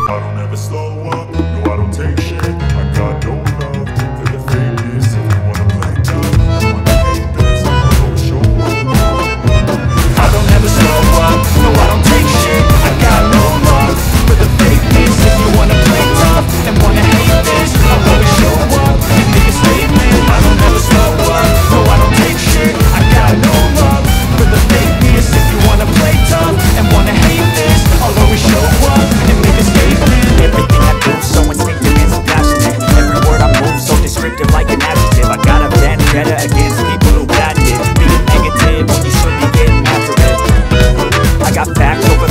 I don't ever slow up, no I don't take shit. I got no love for the fakeness. If you wanna play tough, I wanna hate this, I'll always show up. I don't ever slow up, no I don't take shit. I got no love for the fakeness. If you wanna play tough and wanna hate this, I'll always show up and make a statement. I don't ever slow up, no I don't take shit. I got no love for the fakeness. If you wanna play tough and wanna hate this, I'll always show up and make a statement. Everything I do so instinctive and so passionate. Every word I move so descriptive like an adjective. I got a vendetta against people who patented being negative when you should be getting after it. I got facts over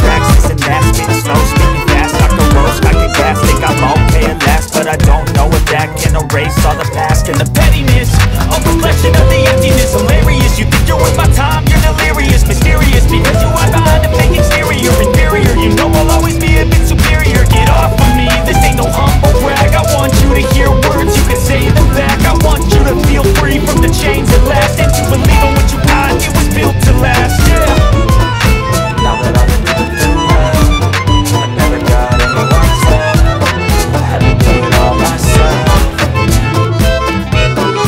tracks, this and that, spitting slow, speaking fast, I can roast, I can gas, think I'm okay at last, but I don't know if that can erase all the past and the pettiness, a reflection of the emptiness, hilarious. You think you're worth my time, you're delirious, mysterious, because you hide behind a fake exterior, inferior. You know I'll always be a bit superior. Get off of me, this ain't no humble brag. I want you to hear words, you can say them back. I want you to feel free from the chains that last, and to believe in what you got, it was built to last. Yeah. Now that I've been through hell, I never got anyone's help. I had to do it all myself.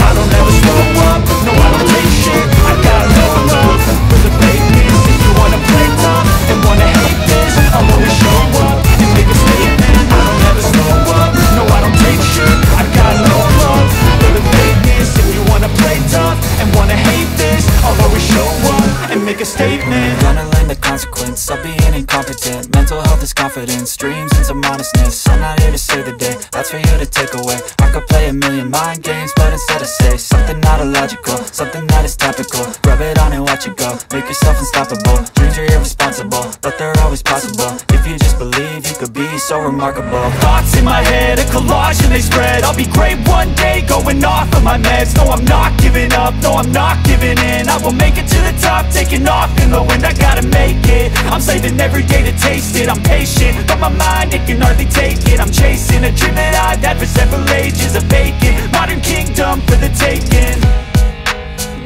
I don't ever slow up, no I don't take shit. I got no love for the fakeness. If you wanna play tough and wanna hate this, I'll always show up and make a statement. I don't ever slow up, no I don't take shit. I got no love for the fakeness. If you wanna play tough and wanna hate this, I'll always show up and make a statement. Gonna learn the consequence of being incompetent. Mental health is confidence, dreams and some honestness. I'm not here to save the day, that's for you to take away. I could play a million mind games, but instead I say something not illogical, something that is topical. Rub it on and watch it go, make yourself unstoppable. Dreams are irresponsible, but they're always possible. If you just believe, you could be so remarkable. Thoughts in my head, a collage and they spread. I'll be great one day, going off of my meds. No, I'm not giving up, no, I'm not giving in. I will make it to the top, taking off in the wind. I gotta make it, I'm saving every day to taste it. I'm patient, but my mind, it can hardly take it. I'm chasing a dream that I've had for several ages. A vacant, modern kingdom for the taking.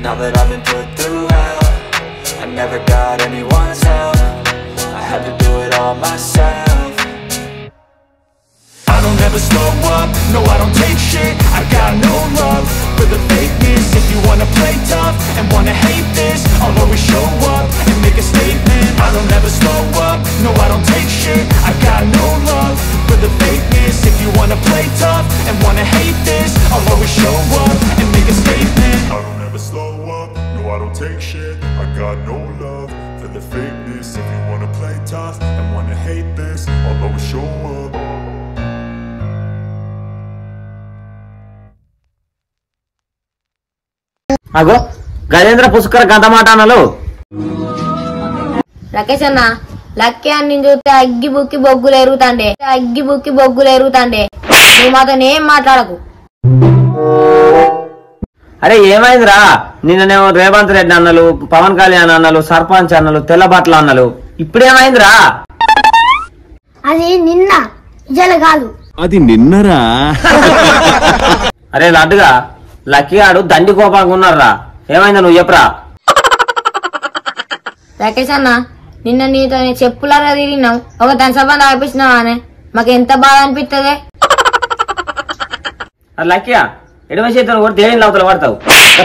Now that I've been put through hell, I never got anyone's help. I had to do it all myself. I don't ever slow up, no I don't take shit. I got no love for the fakeness. If you wanna play tough and wanna hate this, I'll always show up and make a statement. I don't ever slow up, no I don't take shit. I got no love for the fakeness. If you wanna play tough and wanna hate this, I'll always show up and make a statement. I don't ever slow up, no I don't take shit. I got no love for the fakeness. If you wanna play tough and wanna hate this, I'll always show up. అగో గజేంద్ర పుష్కర గంట మాట అన్నలు రాకేష్ అన్న lucky అన్ని చూస్తే అగ్గి బుక్కి బొగ్గులు ఎరుగుతాండే నువ్వు మాతో ఏం మాట్లాడకు. అరే ఏమైందిరా, నిన్ననేమో రేవంత్ రెడ్డి అన్నలు, పవన్ కళ్యాణ్ అన్నలు, సర్పంచ్ అన్నలు, తెల్ల బట్టలు అన్నలు, ఇప్పుడేమైందిరా? అది నిన్న ఇజల కాదు, అది నిన్నరా. అరే లడ్డుగా లక్కీ ఆడు దండి కోపంగా ఉన్నారా, ఏమైందా నువ్వు చెప్పరా? రాకేష్ అన్న నిన్న నీతో చెప్పులాగా తిరిగినాం, ఒక దంసబంధ ఆపిస్తున్నావా అని మాకు ఎంత బాధ అనిపిస్తుంది. అది లక్కీయా ఎడమ చేతులు కూడా దేని లవతలు పడతావు,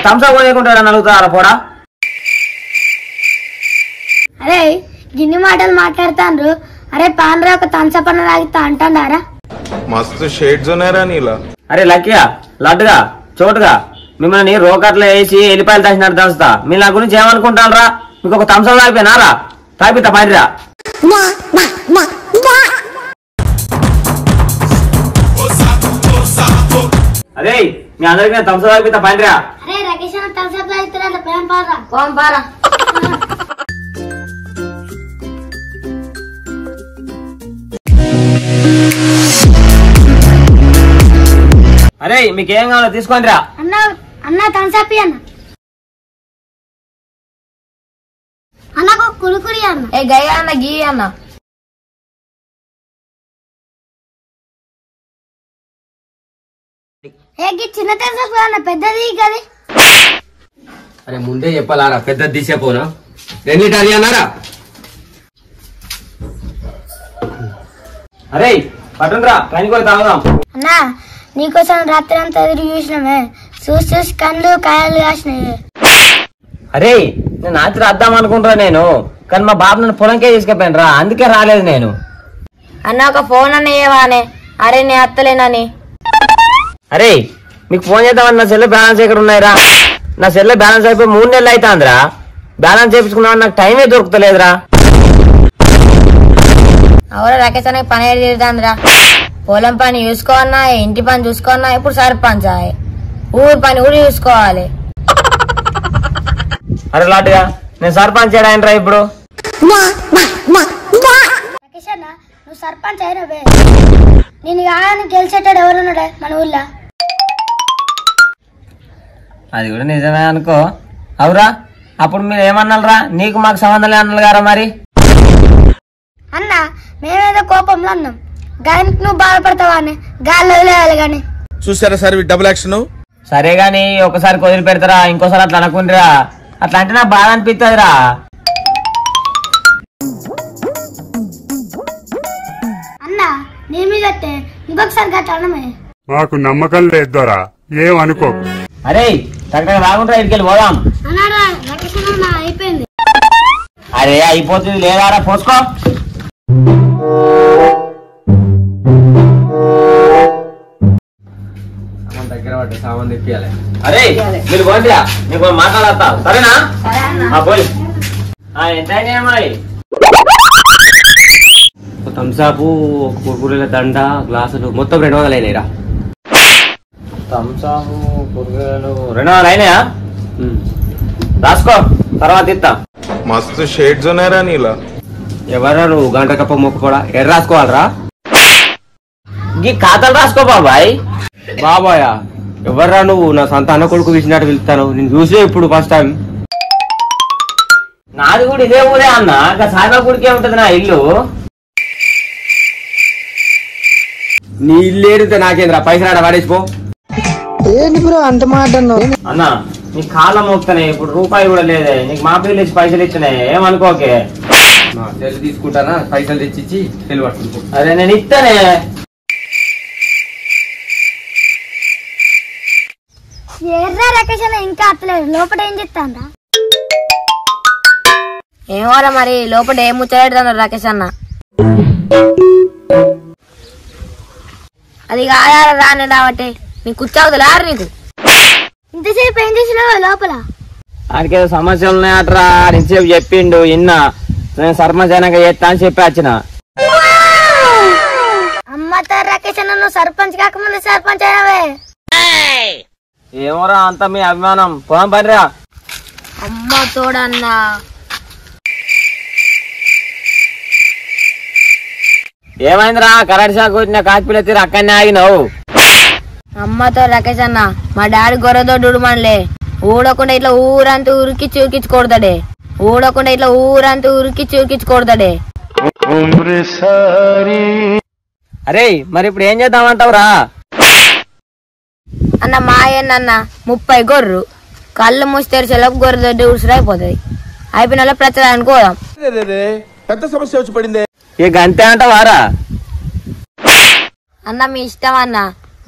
థమ్సా కొనేకుంటాడు అడుగుతారా పోడా? అరే గిన్ని మాటలు మాట్లాడుతాండ్రు. అరే పాండ్రా ఒక తంసపన్న తాగితా అంటారా? మస్తు షేడ్స్ ఉన్నారా నీలా. అరే లక్కీయా లడ్డుగా చోటుగా మిమ్మల్ని రోకట్లో వేసి ఎల్లిపాయలు తాసినట్టు దంచుతా. మీరు నా గురించి ఏమనుకుంటారా? మీకు ఒక థమ్సా తాగిపోయినారా? తాగిపిస్తా పడిరా. అదే మీ అందరికి నేను థమ్సా తాగిపిస్తా పడిరా. అరే రాకేష్ అన్న తంసప్ తాగిస్తారా? ప్రేమ పారా కోం పారా. అరే మీకేం కావాలో తీసుకోండి రా. అన్న అన్న తంసపి అన్న, అన్నకు కురుకురి అన్న. ఏ గయ్య అన్న గీ అన్న. ఏ గి చిన్న తంసప్ అన్న, పెద్దది గది. అరే ముందే చెప్పాలారా, పెద్దది తీసేపోనా? 2 లీటర్ అన్నారా? అరే పట్టురా ట్రైన్ కూడా తాగుదాం. అన్నా నీకోసం రాత్రి అంతా ఎదురు చూసినామే, చూసి చూసి కళ్ళు కాయలు కాసినాయి. అరే నేను రాత్రి వద్దాం అనుకుంటా నేను, కానీ మా బాబు నన్ను పొలంకే తీసుకెళ్ళాను రా, అందుకే రాలేదు నేను. అన్న ఒక ఫోన్ అన్న ఏవానే? అరే నేను అత్తలేనని. అరే మీకు ఫోన్ చేద్దామని నా సెల్ బ్యాలెన్స్ ఎక్కడ ఉన్నాయిరా? నా సెల్ బ్యాలెన్స్ అయిపోయి 3 నెలలు అవుతుందిరా. బ్యాలెన్స్ చేయించుకున్నామని నాకు టైమే దొరుకుతలేదురా. అవురా రాకేష్ అన్నకి పని ఏడు తీరుతాందిరా. పొలం పని చూసుకోవన్నా, ఇంటి పని చూసుకోవన్నా, ఇప్పుడు సర్పంచ్ ఊరు పని కూడా చూసుకోవాలి. అరే లాటుగా నేను సర్పంచ్ చేయడానిరా ఇప్పుడు. రాకేష్ అన్న నువ్వు సర్పంచ్ అయినవే, నేను కానీ గెలిచేటాడు ఎవరున్నాడే మన ఊళ్ళో? అది కూడా నిజమే అనుకో. అవురా అప్పుడు మీరు ఏమన్నారా? నీకు మాకు సంబంధం అన్నారు గారా మరి. అన్న మేమేదో కోపంలో అన్నాం, గానికి నువ్వు బాధపడతావా అని గాల్లో వదిలేయాలి గాని. చూసారా సార్ డబుల్ యాక్షన్. సరే గాని ఒకసారి వదిలి పెడతారా, ఇంకోసారి అట్లా అనుకుంటారా? అట్లా అంటే నాకు బాధ అనిపిస్తుందిరా. అన్న నీ మీద ఇంకొకసారి గట్ట అన్నమే. మాకు నమ్మకం లేదురా, ఏమనుకోకు. అరే టక్ రాకుండా ఇటుకెళ్ళి పోదాం. అన్నారా రాకేష్ అన్న అయిపోయింది. అరే అయిపోతుంది లేదారా, పోసుకో. దగ్గర పట్టే సామాన్ తెప్పియాలి. అరే మీరు పోండిరా, నీకు మాట్లాడతా సరేనా? పోయి ఎంత అయినాయి? థమ్సాపు, ఒక కుర్కురేల దండ, గ్లాసులు మొత్తం 200 అయినాయిరా. థమ్సాపు కూరగాయలు 200 అయినాయా? రాసుకో తర్వాత ఇస్తా. మస్తు షేడ్స్ ఉన్నాయరా నీలా. ఎవరా నువ్వు గంట కప్ప మొక్క ఎర్ర రాసుకోవాలరా? ఈ ఖాతాలు రాసుకో బాబాయ్. బాబాయా ఎవర్రా నువ్వు? నా సొంత అన్న కొడుకు విసినట్టు పిలుస్తాను. నేను చూసే ఇప్పుడు ఫస్ట్ టైం. నాది కూడా ఇదే ఊరే అన్న, ఇంకా సాయిబా గుడికే ఉంటది నా ఇల్లు. నీ ఇల్లు ఏడితే నాకేంద్రా, పైసలు ఆడ పడేసిపో. అన్న నీ కాళ్ళ మోపుతానే, ఇప్పుడు రూపాయి కూడా లేదే. నీకు మా పిల్లలు ఇచ్చి పైసలు ఇచ్చినాయి, ఏమనుకోకే. తెల్లు తీసుకుంటానా, పైసలు తెచ్చిచ్చి తెలు పట్టుకో. అరే నేను ఇస్తానే. ఎర్ర రాకేష్ అన్న ఇంకా అత్తలేదు, లోపల ఏం చెప్తాందా? ఏమోరా మరి లోపల ఏం ముచ్చలేడుతున్నారు రాకేష్ అన్న. అది కాదారా రాని రావట్టే, నీకు కూర్చోవద్దులారు నీకు. ఇంతసేపు ఏం చేసినావు లోపల? ఆడికేదో సమస్యలు ఉన్నాయట్రా, ఇంతసేపు చెప్పిండు ఇన్నా. నేను సర్పంచ్ అయినాక చేస్తా అని చెప్పి వచ్చిన. అమ్మతో రాకేష్ అన్న నువ్వు సర్పంచ్ కాకముందు సర్పంచ్ అయినవే. ఏమోరా అంత మీ అభిమానం. పోదాం పనిరా. అమ్మ తోడన్నా. ఏమైందిరా? కరెంట్ షాక్ వచ్చిన కాచిపిల్ల తీరు అక్కడనే ఆగినావు. అమ్మతో రాకేష్ అన్న మా డాడీ గొర్రెదొడ్డు మనలే. ఊడకుండా ఇట్లా ఊరంతా ఉరికిచ్చి కొడతాడే. ఊడకుండా ఇట్లా ఊరంతా ఉరికిచ్చి కొడతాడే. అరే మరి ఇప్పుడు ఏం చేద్దామంటావురా? అన్న మా ఏందన్న 30 గొర్రెలు కళ్ళు మూసి తెరిచేలోపు గొర్రెదొడ్డి ఉడుసుడు అయిపోతుంది. అయిపోయిన ప్రచారానికి పోదాం. పెద్ద సమస్య వచ్చి పడిందే. ఇక అంతే అంటావారా? అన్న మీ ఇష్టం అన్న,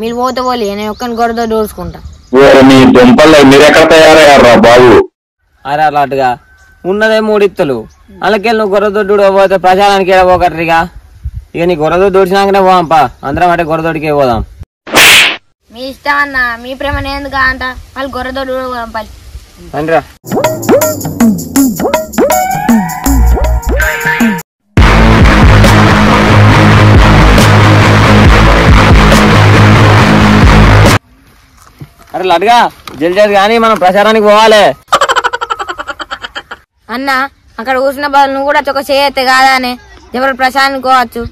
మీరు పోతే పోలే, నేను ఒక్కని గొర్రెదొడ్డి ఊడ్చుకుంటా. మీరెక్కడ తయారయ్యారా బాబు? అరే అలాంటిగా ఉన్నదే 3 ఇత్తులు, అలాగే నువ్వు గొర్రెదొడ్డు పోతే ప్రచారానికి పోకర్రిగా. ఇక నీ గొర్రెదొడ్డు ఊడ్చినాకనే పోదాంపా, అందరం అంటే గొర్రెదొడ్డికే పోదాం. మీ ఇష్టం అన్న, మీ ప్రేమ ఎందుకు అంట. వాళ్ళు గొర్రెదొడ్డు పోదాం పని. రండిరా. అరే లడ్గా జల్ది కానీ మనం ప్రచారానికి పోవాలి. అన్న అక్కడ కూర్చున్న బదులు నువ్వు కూడా ఒక చేయతే కాదా అని ఎవరు ప్రచారానికి పోవచ్చు.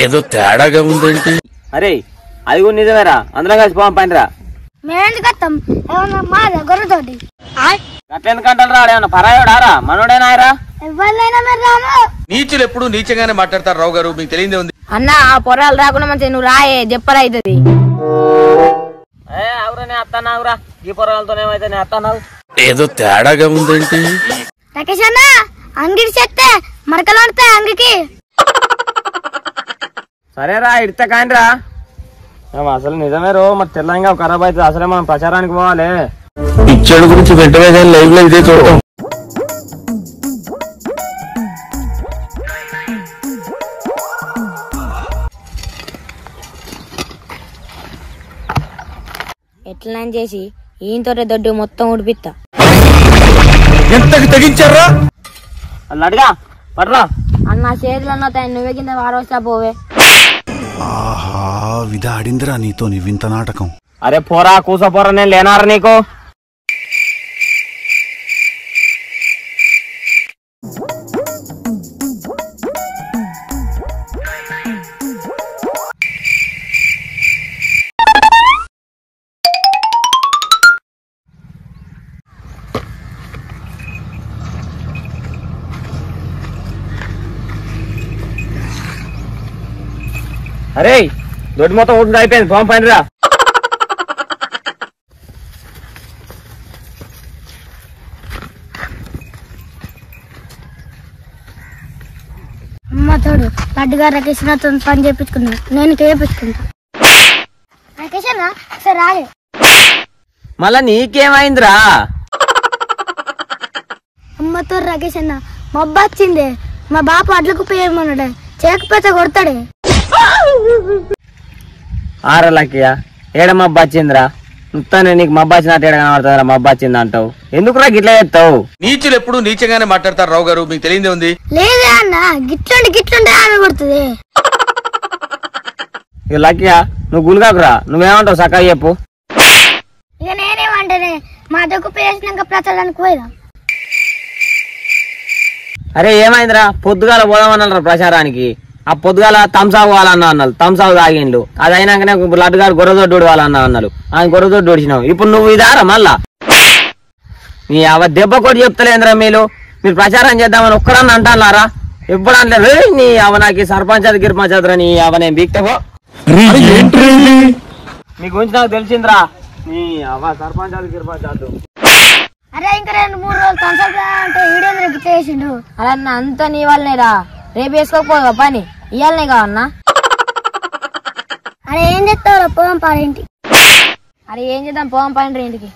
ఏదో తేడాగా ఉందేంటి? అరే అది కూడా నిజమేరా, అందరం కలిసి పోదాం పనిరా. మేమెందుకు వస్తాం? ఏమన్నా మాదా గొర్రెతోటి? అట్లెందుకంటారా? ఏమన్నా పరాయోడారా మనోడేనాయరా? ఎవరినైనా మీరు రాము. నీచులు ఎప్పుడు నీచంగానే మాట్లాడతారు రావు గారు, మీకు తెలియదే ఉంది. అన్న ఆ పొరాలు రాకుండా మంచిగా నువ్వు రాయే చెప్పరైతుంది. అవురా అత్తన్నావురా, ఈ పొరాలతో ఏమైతే నేను అత్తన్నావు. ఏదో తేడాగా ఉందేంటి? రాకేష్ అన్న అంగిడి చెత్తే మరకలు అంటాయి అంగికి. సరేరా ఇడితే కానిరా అసలు నిజమే రో మరి తెల్లంగా ఖరాబ్ అవుతుంది అసలే మనం ప్రచారానికి పోవాలి పిచ్చడి గురించి వెంటనే లైవ్ లో ఇదే చూడటం ఎట్లా చేసి ఈయనతో దొడ్డు మొత్తం ఉడిపిస్తా. ఎంతకి తెగించారా అడిగా పడరా అన్న చేతులు అన్న నువ్వే కింద వాడవస్తా పోవే. ఆహా విధాడిందిరా నీతో నీ వింత నాటకం. అరే పోరా కూసపోరా నేను లేనారా నీకు. అరే దొడ్డి మొత్తం ఉంటుంది అయిపోయింది ఫోన్ పని రా. అమ్మ తోడు లడ్డుగా రాకేష్ నాతో పని చేయించుకున్నా నేను చేయించుకుంటా. రాకేష్ అన్న సరే రాలే మళ్ళా నీకేమైందిరా. అమ్మతో రాకేష్ అన్న మా అబ్బా వచ్చిందే మా బాప అడ్లకు పోయేమన్నాడే చేయకపోతే కొడతాడే. ఆరా లక్కయ్య ఏడ మబ్బా వచ్చిందిరా. నువ్వుతానే నీకు మబ్బా వచ్చినట్టు ఏడ కనబడుతుందిరా మబ్బా వచ్చింది అంటావు. ఎందుకురా గిట్లా చేస్తావు. నీచులు ఎప్పుడు నీచంగానే మాట్లాడతారు రావు గారు మీకు తెలియదే ఉంది. లేదే అన్న గిట్లుంటే ఆమె కొడుతుంది. ఇక లక్కయ్య నువ్వు గుల్గాకురా నువ్వేమంటావు సకాయ చెప్పు. ఇక నేనేమంటేనే మా అద్దకు పేసినాక ప్రచారానికి పోయిదా. అరే ఏమైందిరా పొద్దుగాల పోదామన్నారు ప్రచారానికి. ఆ పొద్దుగాల తంసాగు వాళ్ళన్న అన్నారు తంసాగు తాగిండ్లు. అది అయినాకనే లడ్డు గారు గొర్రెదొడ్డు వాళ్ళన్న అన్నారు. ఆయన గొర్రెదొడ్డు ఓడిచినావు. ఇప్పుడు నువ్వు ఇదారా మళ్ళా నీ అవ దెబ్బ కొట్టి చెప్తలేదురా. మీరు ప్రచారం చేద్దామని ఒక్కడన్నా అంటారా ఎప్పుడు అనలేదు. నీ అవ నాకు సర్పంచ్ అది గిరిపంచాయతీ నీ అవ నేను బీక్తావో మీ గురించి నాకు తెలిసిందిరా. నీ అవ సర్పంచ్ అది గిరిపంచాయతీ. అరే ఇంకా 2-3 రోజులు కన్సల్ట్ అంటే వీడియో చేసిండు. అరే అన్న అంతా నీ వాళ్ళనేరా. రేపు వేసుకోకపోవా పని ఇయ్యాలనే కావన్నా. అరే ఏం చెప్తావు పోదాం పారేంటి. అరే ఏం చేద్దాం పోవం పని ఇంటికి.